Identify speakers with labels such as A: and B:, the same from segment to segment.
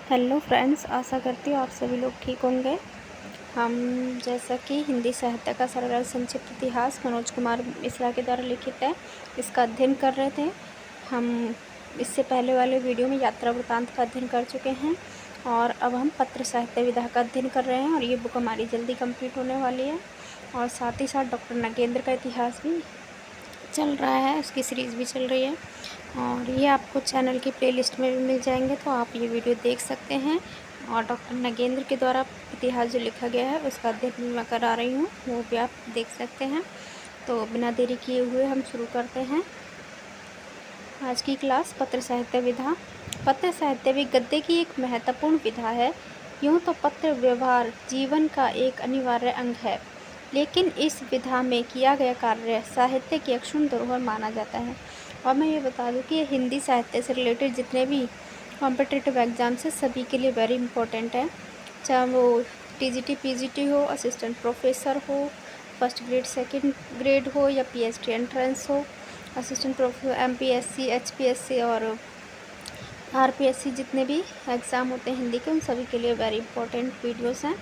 A: Hello friends, आशा करती हूँ आप सभी लोग ठीक होंगे। हम जैसा कि हिंदी साहित्य का सरल संक्षिप्त इतिहास मनोज कुमार मिश्रा के द्वारा लिखित है, इसका अध्ययन कर रहे थे। हम इससे पहले वाले वीडियो में यात्रा वृत्तांत का अध्ययन कर चुके हैं और अब हम पत्र साहित्य विधा का अध्ययन कर रहे हैं और ये बुक हमारी जल्दी कंप्लीट होने वाली है। और साथ ही साथ डॉक्टर नगेंद्र का इतिहास भी चल रहा है, उसकी सीरीज़ भी चल रही है और ये आपको चैनल की प्लेलिस्ट में भी मिल जाएंगे, तो आप ये वीडियो देख सकते हैं। और डॉक्टर नगेंद्र के द्वारा इतिहास जो लिखा गया है उसका अध्ययन भी मैं करा रही हूँ, वो भी आप देख सकते हैं। तो बिना देरी किए हुए हम शुरू करते हैं आज की क्लास। पत्र साहित्य विधा। पत्र साहित्य भी गद्य की एक महत्वपूर्ण विधा है। यूँ तो पत्र व्यवहार जीवन का एक अनिवार्य अंग है, लेकिन इस विधा में किया गया कार्य साहित्य की अक्षुण्ण धरोहर माना जाता है। और मैं ये बता दूं कि ये हिंदी साहित्य से रिलेटेड जितने भी कॉम्पिटिटिव एग्ज़ाम्स हैं सभी के लिए वेरी इंपॉर्टेंट है, चाहे वो टीजीटी पीजीटी हो, असिस्टेंट प्रोफेसर हो, फर्स्ट ग्रेड सेकंड ग्रेड हो या पीएचडी एंट्रेंस हो, असिस्टेंट प्रोफेसर एमपीएससी एचपीएससी और आरपीएससी, जितने भी एग्ज़ाम होते हैं हिंदी के उन सभी के लिए वेरी इंपॉर्टेंट वीडियोस हैं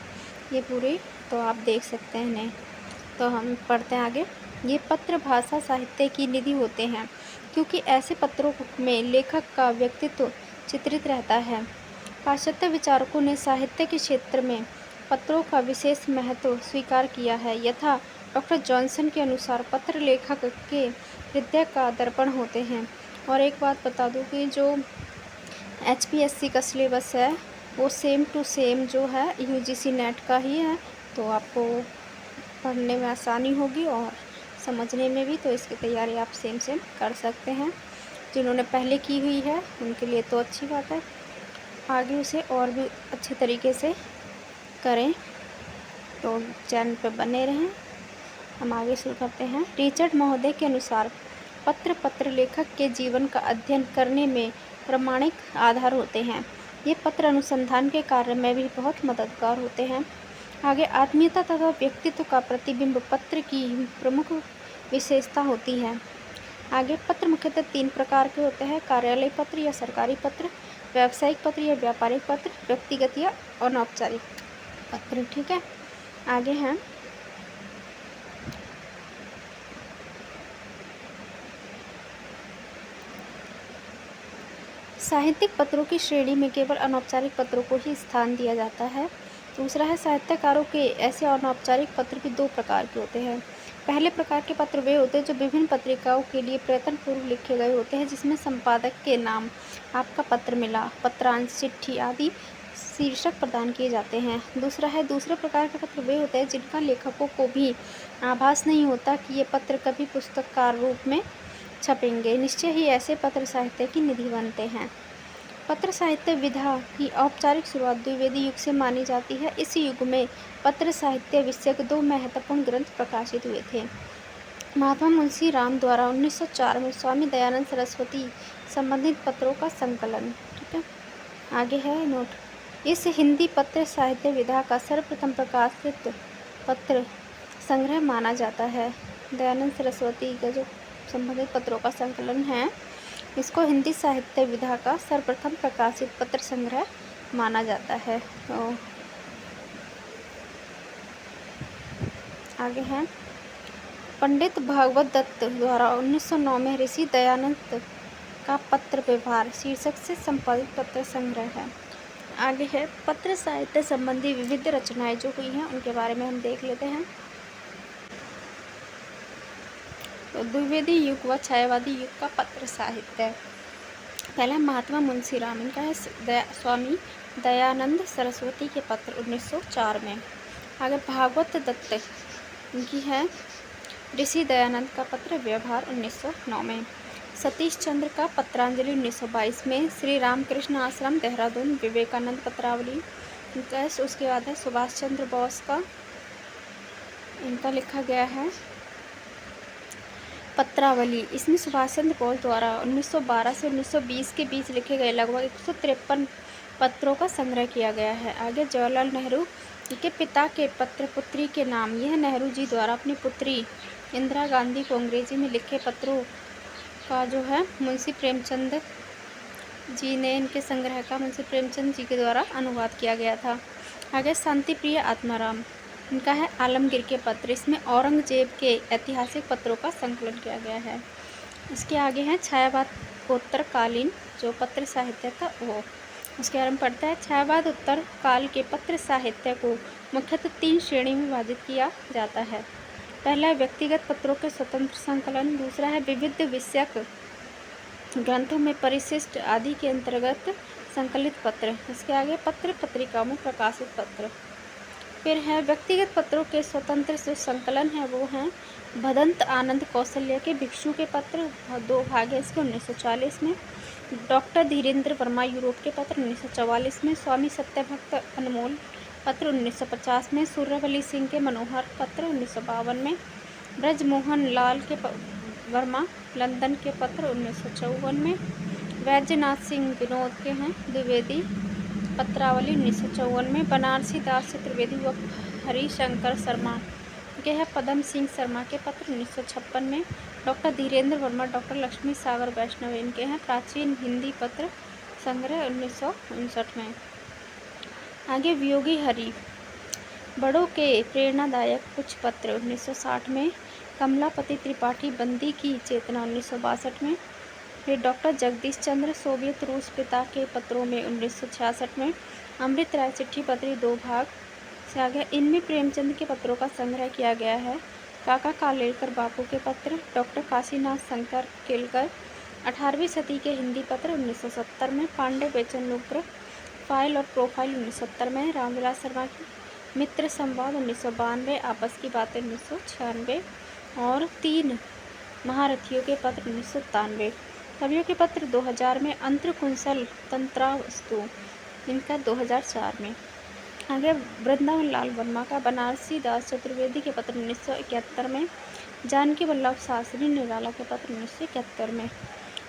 A: ये पूरी, तो आप देख सकते हैं इन्हें। तो हम पढ़ते हैं आगे। ये पत्र भाषा साहित्य की निधि होते हैं, क्योंकि ऐसे पत्रों में लेखक का व्यक्तित्व चित्रित रहता है। पाश्चात्य विचारकों ने साहित्य के क्षेत्र में पत्रों का विशेष महत्व स्वीकार किया है। यथा डॉक्टर जॉनसन के अनुसार पत्र लेखक के हृदय का दर्पण होते हैं। और एक बात बता दूं कि जो एचपीएससी का सिलेबस है वो सेम टू सेम जो है यूजीसी नेट का ही है, तो आपको पढ़ने में आसानी होगी और समझने में भी, तो इसकी तैयारी आप सेम कर सकते हैं। जिन्होंने पहले की हुई है उनके लिए तो अच्छी बात है, आगे उसे और भी अच्छे तरीके से करें, तो चैनल पर बने रहें। हम आगे शुरू करते हैं। रिचर्ड महोदय के अनुसार पत्र लेखक के जीवन का अध्ययन करने में प्रामाणिक आधार होते हैं। ये पत्र अनुसंधान के कार्य में भी बहुत मददगार होते हैं। आगे आत्मीयता तथा व्यक्तित्व का प्रतिबिंब पत्र की प्रमुख विशेषता होती है। आगे पत्र मुख्यतः 3 प्रकार के होते हैं: कार्यालय पत्र या सरकारी पत्र, व्यावसायिक पत्र या व्यापारिक पत्र, व्यक्तिगत या अनौपचारिक पत्र। ठीक है, आगे हैं साहित्यिक पत्रों की श्रेणी में केवल अनौपचारिक पत्रों को ही स्थान दिया जाता है। दूसरा है साहित्यकारों के ऐसे अनौपचारिक पत्र भी 2 प्रकार के होते हैं। पहले प्रकार के पत्र वे होते हैं जो विभिन्न पत्रिकाओं के लिए प्रयत्न पूर्व लिखे गए होते हैं, जिसमें संपादक के नाम, आपका पत्र मिला, पत्रांश, चिट्ठी आदि शीर्षक प्रदान किए जाते हैं। दूसरे प्रकार के पत्र वे होते हैं जिनका लेखकों को भी आभास नहीं होता कि ये पत्र कभी पुस्तककार रूप में छपेंगे। निश्चय ही ऐसे पत्र साहित्य की निधि बनते हैं। पत्र साहित्य विधा की औपचारिक शुरुआत द्विवेदी युग से मानी जाती है। इस युग में पत्र साहित्य विषयक 2 महत्वपूर्ण ग्रंथ प्रकाशित हुए थे। महात्मा मुंशी राम द्वारा 1904 में स्वामी दयानंद सरस्वती संबंधित पत्रों का संकलन। ठीक है, आगे है नोट। इस हिंदी पत्र साहित्य विधा का सर्वप्रथम प्रकाशित पत्र संग्रह माना जाता है। दयानंद सरस्वती का जो संबंधित पत्रों का संकलन है, इसको हिंदी साहित्य विधा का सर्वप्रथम प्रकाशित पत्र संग्रह माना जाता है। तो आगे है पंडित भागवत दत्त द्वारा 1909 में ऋषि दयानंद का पत्र व्यवहार शीर्षक से संपादित पत्र संग्रह है। आगे है पत्र साहित्य संबंधी विविध रचनाएं जो हुई हैं उनके बारे में हम देख लेते हैं। तो द्विवेदी युग व छायावादी युग का पत्र साहित्य। पहला महात्मा मुंशी राम, इनका है स्वामी दयानंद सरस्वती के पत्र 1904 में। आगे भागवत दत्त, इनकी है ऋषि दयानंद का पत्र व्यवहार 1909 में। सतीश चंद्र का पत्रांजलि 1922 में। श्री रामकृष्ण आश्रम देहरादून विवेकानंद पत्रावली, इनका है। उसके बाद है सुभाष चंद्र बोस का, इनका लिखा गया है पत्रावली। इसमें सुभाष चंद्र बोस द्वारा 1912 से 1920 के बीच लिखे गए लगभग 153 पत्रों का संग्रह किया गया है। आगे जवाहरलाल नेहरू के पिता के पत्र पुत्री के नाम, यह नेहरू जी द्वारा अपनी पुत्री इंदिरा गांधी को अंग्रेजी में लिखे पत्रों का जो है मुंशी प्रेमचंद जी ने इनके संग्रह का मुंशी प्रेमचंद जी के द्वारा अनुवाद किया गया था। आगे शांति प्रिय आत्माराम, इनका है आलमगीर के पत्र। इसमें औरंगजेब के ऐतिहासिक पत्रों का संकलन किया गया है। इसके आगे हैं छायावाद उत्तरकालीन जो पत्र साहित्य था वो। उसके बारे में पढ़ते हैं। छायावाद उत्तर काल के पत्र साहित्य को मुख्यतः 3 श्रेणी में विभाजित किया जाता है। पहला है व्यक्तिगत पत्रों के स्वतंत्र संकलन, दूसरा है विविध विषयक ग्रंथों में परिशिष्ट आदि के अंतर्गत संकलित पत्र, इसके आगे पत्र पत्रिकाओं में प्रकाशित पत्र। फिर है व्यक्तिगत पत्रों के स्वतंत्र जो संकलन है वो हैं भदंत आनंद कौशल्य के भिक्षु के पत्र, 2 भाग है इसके 1940 में। डॉक्टर धीरेन्द्र वर्मा यूरोप के पत्र 1944 में। स्वामी सत्यभक्त अनमोल पत्र 1950 में। सूर्यवली सिंह के मनोहर पत्र 1952 में। ब्रजमोहन लाल के वर्मा लंदन के पत्र 1954 में। वैद्यनाथ सिंह विनोद के हैं द्विवेदी पत्रावली 1954 में। बनारसी दास चतुर्वेदी व हरिशंकर शर्मा के हैं पदम सिंह शर्मा के पत्र 1956 में। डॉक्टर धीरेन्द्र वर्मा डॉक्टर लक्ष्मी सागर वैष्णव इनके हैं प्राचीन हिंदी पत्र संग्रह 1959 में। आगे वियोगी हरि बड़ों के प्रेरणादायक कुछ पत्र 1960 में। कमलापति त्रिपाठी बंदी की चेतना 1962 में। फिर डॉक्टर जगदीश चंद्र सोवियत रूस पिता के पत्रों में 1966 में। अमृत राय चिट्ठी पत्री 2 भाग से आ गया। इनमें प्रेमचंद के पत्रों का संग्रह किया गया है। काका कालेलकर बापू के पत्र, डॉक्टर काशीनाथ शंकर केलकर 18वीं सदी के हिंदी पत्र 1970 में। पांडे बेचन लुब्र फाइल और प्रोफाइल 1970 में। रामविलास शर्मा की मित्र संवाद 1992, आपस की बातें 1996 और 3 महारथियों के पत्र 1997। कवियों के पत्र 2000 में। अंतरकुंसल तंत्रावस्तु इनका 2004 में। आगे वृंदावन लाल वर्मा का बनारसी दास चतुर्वेदी के पत्र 1971 में। जानकी वल्लभ शास्त्री निराला के पत्र 1971 में।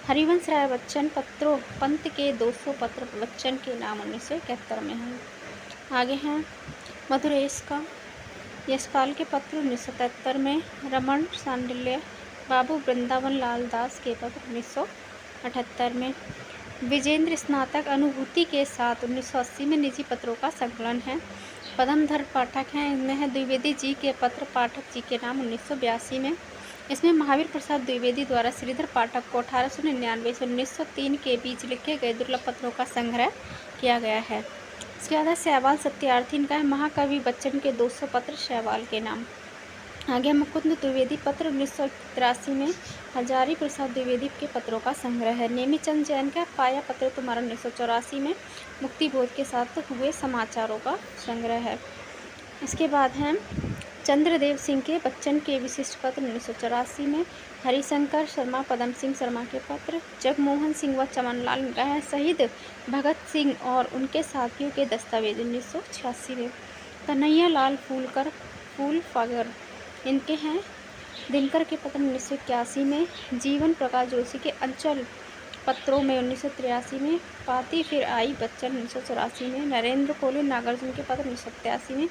A: हरिवंश राय बच्चन पत्रों पंत के 200 पत्र बच्चन के नाम 1971 में हैं। आगे हैं मधुरेश का यशपाल के पत्र 1973 में। रमन सांडिल्य बाबू वृंदावन लाल दास के पत्र 1978 में। विजेंद्र स्नातक अनुभूति के साथ 1980 में निजी पत्रों का संकलन है। पदमधर पाठक हैं, इनमें है द्विवेदी जी के पत्र पाठक जी के नाम 1982 में। इसमें महावीर प्रसाद द्विवेदी द्वारा श्रीधर पाठक को 1899 से 1903 के बीच लिखे गए दुर्लभ पत्रों का संग्रह किया गया है। इसके बाद शैवाल सत्यार्थी इनका है महाकवि बच्चन के 200 पत्र शैवाल के नाम। आगे मुकुंद द्विवेदी पत्र 1983 में। हजारी प्रसाद द्विवेदी के पत्रों का संग्रह है। नेमीचंद जैन का पाया पत्र तुम्हारा 1984 में। मुक्तिबोध के साथ हुए समाचारों का संग्रह है। इसके बाद हैं चंद्रदेव सिंह के बच्चन के विशिष्ट पत्र 1984 में। हरिशंकर शर्मा पदम सिंह शर्मा के पत्र। जगमोहन सिंह व चमनलाल इनका है शहीद भगत सिंह और उनके साथियों के दस्तावेज 1986 में। कन्हैया लाल फूलकर फूलफागर इनके हैं दिनकर के पत्र 1981 में। जीवन प्रकाश जोशी के अंचल पत्रों में 1983 में। पाती फिर आई बच्चन 1984 में। नरेंद्र कोले नागार्जुन के पत्र 1987 में।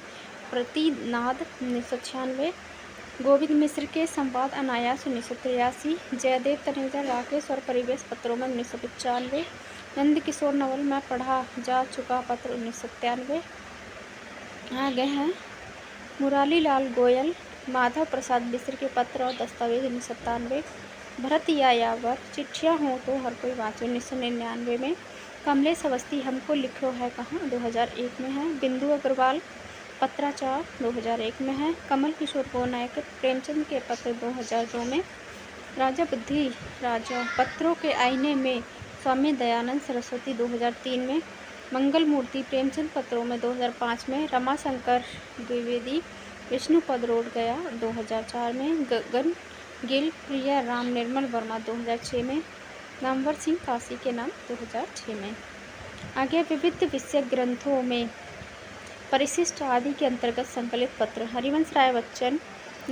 A: प्रतिनाद 1996। गोविंद मिश्र के संवाद अनायास 1983। जयदेव तनेजा राकेश और परिवेश पत्रों में 1995। नंद किशोर नवल में पढ़ा जा चुका पत्र 1997। आगे हैं मुरारी लाल गोयल माधव प्रसाद मिश्र के पत्र और दस्तावेज 1997। भरत यायावर चिट्ठियाँ हों तो हर कोई वाँचे 1999 में। कमलेश अवस्थी हमको लिखो है कहाँ 2001 में है। बिंदु अग्रवाल पत्राचार 2001 में है। कमल किशोर गोनायक प्रेमचंद के पत्र 2002 में। राजा बुद्धि राजा पत्रों के आईने में स्वामी दयानंद सरस्वती 2003 में। मंगल मूर्ति प्रेमचंद पत्रों में 2005 में। रमाशंकर द्विवेदी विष्णुपद रोड गया 2004 में। गगन गिल प्रिया राम निर्मल वर्मा 2006 में। नामवर सिंह काशी के नाम 2006 में। आगे विविध विषय ग्रंथों में परिशिष्ट आदि के अंतर्गत संकलित पत्र। हरिवंश राय बच्चन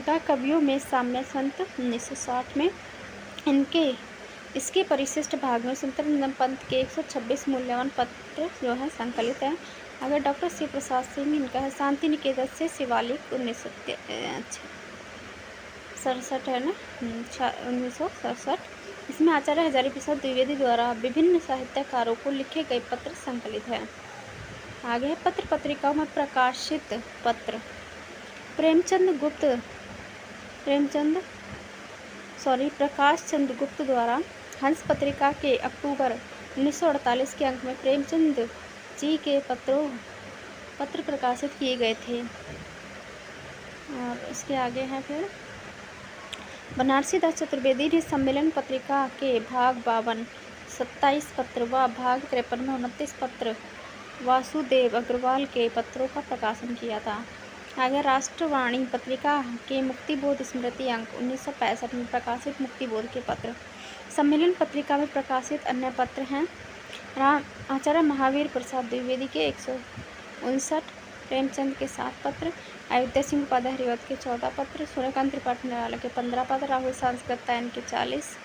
A: का कवियों में साम्य संत 1960 में। इसके परिशिष्ट भाग में सुंदर पंत के 126 मूल्यवान पत्र जो है संकलित है। अगर डॉक्टर शिव प्रसाद सिंह इनका है शांति निकेतन से शिवालिक 1967 है ना 1967। इसमें आचार्य हजारी प्रसाद द्विवेदी द्वारा विभिन्न साहित्यकारों को लिखे गए पत्र संकलित हैं। आगे है पत्र पत्रिकाओं में प्रकाशित पत्र। प्रकाश चंद्र गुप्त द्वारा हंस पत्रिका के अक्टूबर 1948 के अंक में प्रेमचंद जी के पत्र प्रकाशित किए गए थे। और इसके आगे है फिर बनारसी दास चतुर्वेदी ने सम्मेलन पत्रिका के भाग 52 27 पत्र व भाग 53 में 29 पत्र वासुदेव अग्रवाल के पत्रों का प्रकाशन किया था। आगे राष्ट्रवाणी पत्रिका के मुक्तिबोध स्मृति अंक 1965 में प्रकाशित मुक्तिबोध के पत्र। सम्मेलन पत्रिका में प्रकाशित अन्य पत्र हैं आचार्य महावीर प्रसाद द्विवेदी के 159, प्रेमचंद के 7 पत्र, अयोध्या सिंह उपाध्याय हरिवंश के 14 पत्र, सूर्यकांत त्रिपाठी निराला के 15 पत्र, राहुल सांसगत्तायन के 40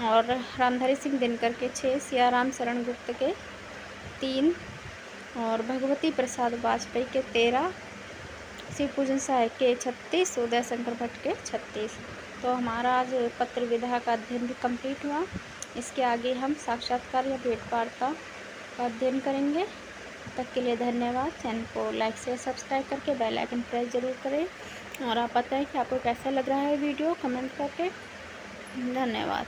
A: और रामधारी सिंह दिनकर के 6, सियाराम शरण गुप्त के 3 और भगवती प्रसाद वाजपेयी के 13, शिव पूजन सहाय के 36, उदय शंकर भट्ट के 36। तो हमारा आज पत्र विधा का अध्ययन भी कंप्लीट हुआ। इसके आगे हम साक्षात्कार या भेंट वार्ता का अध्ययन करेंगे। तक के लिए धन्यवाद। चैनल को लाइक शेयर सब्सक्राइब करके बेल आइकन प्रेस जरूर करें और आप बताएं कि आपको कैसा लग रहा है वीडियो कमेंट करके। धन्यवाद।